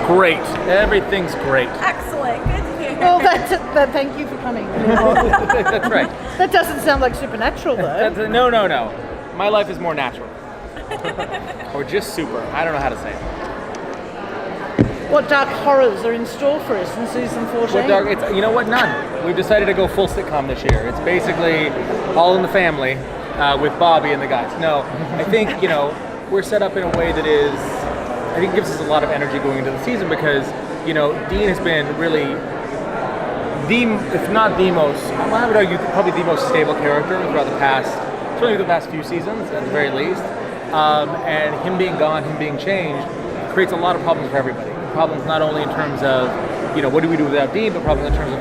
Great. Everything's great. Excellent. Good to hear. Well, thank you for coming. That's right. That doesn't sound like supernatural, though. No. My life is more natural. Or just super. I don't know how to say it. What dark horrors are in store for us in season 14? You know what? None. We've decided to go full sitcom this year. It's basically All in the Family with Bobby and the guys. No, I think, we're set up in a way that I think gives us a lot of energy going into the season because, Dean has been really if not the most, I would argue probably the most stable character throughout certainly the past few seasons at the very least. And him being gone, him being changed, creates a lot of problems for everybody. Problems not only in terms of, what do we do without Dean, but problems in terms of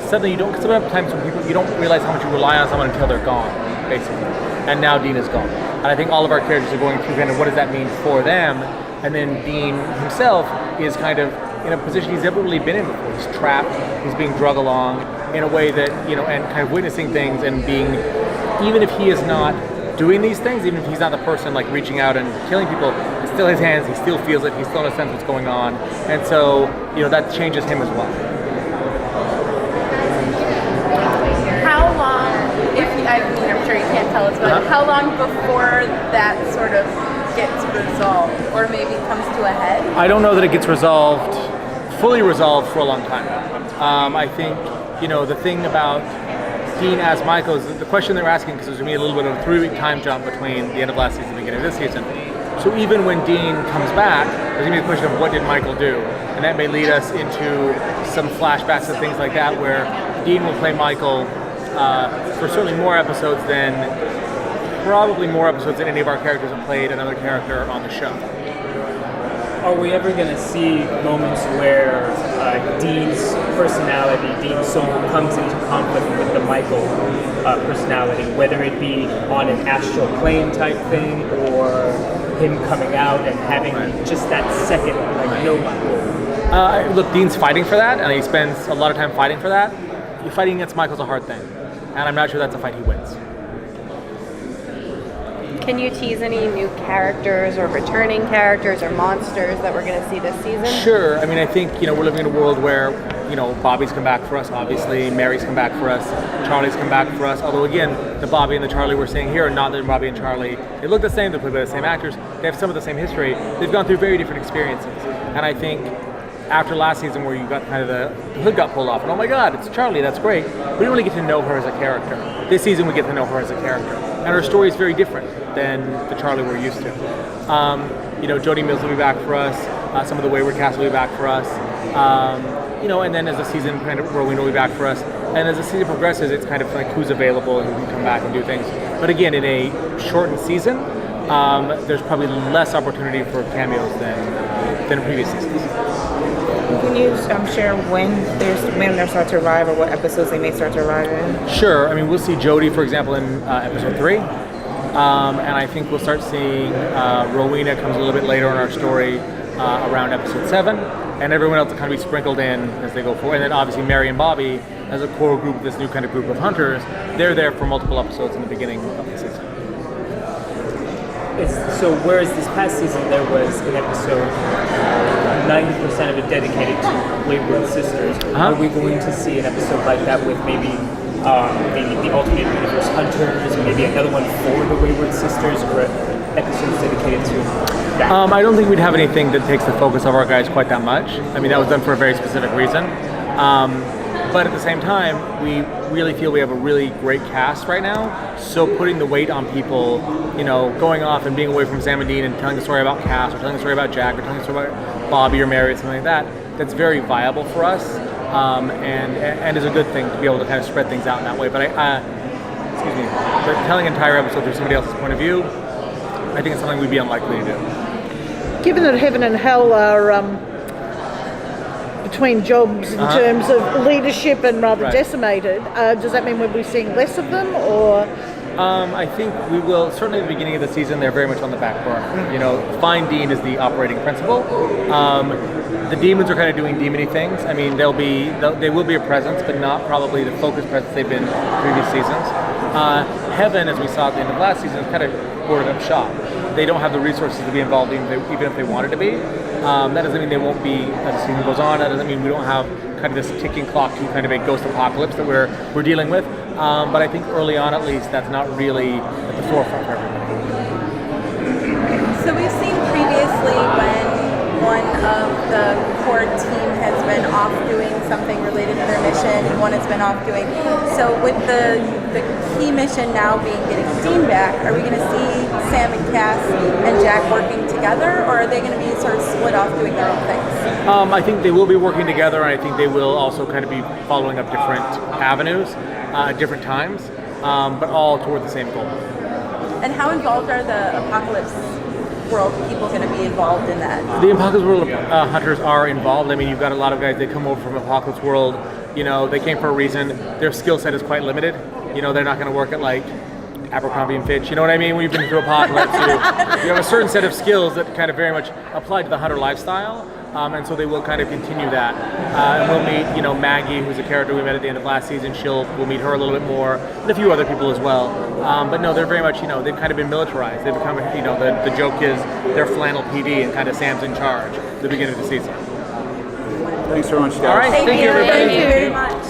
something sometimes when people, you don't realize how much you rely on someone until they're gone, basically. And now Dean is gone. And I think all of our characters are going through kind of what does that mean for them, and then Dean himself is kind of in a position he's never really been in before. He's trapped, he's being drug along in a way that, and kind of witnessing things and being, even if he is not doing these things, even if he's not the person reaching out and killing people, it's still his hands, he still feels it, he still understands what's going on. And so, that changes him as well. How long, I'm sure you can't tell us, but how long before that sort of gets resolved or maybe comes to a head? I don't know that it gets fully resolved for a long time. I think, the thing about Dean as Michael is the question they're asking, because there's going to be a little bit of a 3-week time jump between the end of last season and the beginning of this season. So even when Dean comes back, there's going to be a question of what did Michael do? And that may lead us into some flashbacks and things like that where Dean will play Michael for certainly probably more episodes than any of our characters have played another character on the show. Are we ever going to see moments where Dean's personality, Dean's soul comes into conflict with the Michael personality, whether it be on an astral plane type thing or him coming out and having just that second, no Michael? Look, Dean's fighting for that, and he spends a lot of time fighting for that. Fighting against Michael's a hard thing, and I'm not sure that's a fight he wins. Can you tease any new characters or returning characters or monsters that we're going to see this season? Sure. I mean, I think, we're living in a world where, Bobby's come back for us, obviously. Mary's come back for us. Charlie's come back for us. Although, again, the Bobby and the Charlie we're seeing here are not the Bobby and Charlie. They look the same. They're played by the same actors. They have some of the same history. They've gone through very different experiences. And I think after last season where you got kind of the hood got pulled off, and oh my God, it's Charlie, that's great. We didn't really get to know her as a character. This season we get to know her as a character. And her story is very different than the Charlie we're used to. Jodie Mills will be back for us. Some of the Wayward cast will be back for us. And then as the season kind of Rowena will be back for us. And as the season progresses, it's kind of who's available and who can come back and do things. But again, in a shortened season, there's probably less opportunity for cameos than previous seasons. Can you share when they start to arrive or what episodes they may start to arrive in? Sure. I mean, we'll see Jodie, for example, in episode 3. And I think we'll start seeing Rowena comes a little bit later in our story around episode 7. And everyone else will kind of be sprinkled in as they go forward. And then obviously Mary and Bobby, as a core group, this new kind of group of hunters, they're there for multiple episodes in the beginning of the season. So whereas this past season there was an episode 90% of it dedicated to Wayward Sisters, are we going to see an episode like that with maybe the alternate universe hunters, maybe another one for the Wayward Sisters, or episodes dedicated to that? I don't think we'd have anything that takes the focus of our guys quite that much. I mean, that was done for a very specific reason. But at the same time, we really feel we have a really great cast right now. So putting the weight on people, going off and being away from Sam and Dean and telling a story about Cass or telling a story about Jack or telling a story about Bobby or Mary or something like that, that's very viable for us and is a good thing to be able to kind of spread things out in that way. But but telling an entire episode through somebody else's point of view, I think it's something we'd be unlikely to do. Given that heaven and hell are between jobs in terms of leadership and rather decimated, does that mean we'll be seeing less of them, or? I think we will. Certainly at the beginning of the season, they're very much on the back burner. Find Dean is the operating principle. The demons are kind of doing demony things. I mean, they will be a presence, but not probably the focused presence they've been in previous seasons. Heaven, as we saw at the end of last season, is kind of boarded up shop. they don't have the resources to be involved even if they wanted to be. That doesn't mean they won't be as the season goes on. That doesn't mean we don't have kind of this ticking clock to kind of a ghost apocalypse that we're dealing with. But I think early on, at least, that's not really at the forefront for everybody. So we've seen previously when one of the core team has been off doing something related to their mission, and one has been off doing. So with the key mission now being getting Dean back, are we going to see Sam and Cass and Jack working together, or are they going to be sort of split off doing their own things? I think they will be working together, and I think they will also kind of be following up different avenues at different times, but all toward the same goal. And how involved are the Apocalypse World people going to be involved in that? The Apocalypse World hunters are involved. I mean, you've got a lot of guys that come over from Apocalypse World. You know, they came for a reason. Their skill set is quite limited. You know, they're not going to work at like Abercrombie and Fitch. You know what I mean? When you've been through Apocalypse, you have a certain set of skills that kind of very much apply to the hunter lifestyle. And so they will kind of continue that. And we'll meet, you know, Maggie, who's a character we met at the end of last season. We'll meet her a little bit more, and a few other people as well. But no, they're very much, you know, they've kind of been militarized. They've become, you know, the joke is they're flannel PD and kind of Sam's in charge at the beginning of the season. Thanks very much, guys. All right, thank you, everybody. Thank you very much.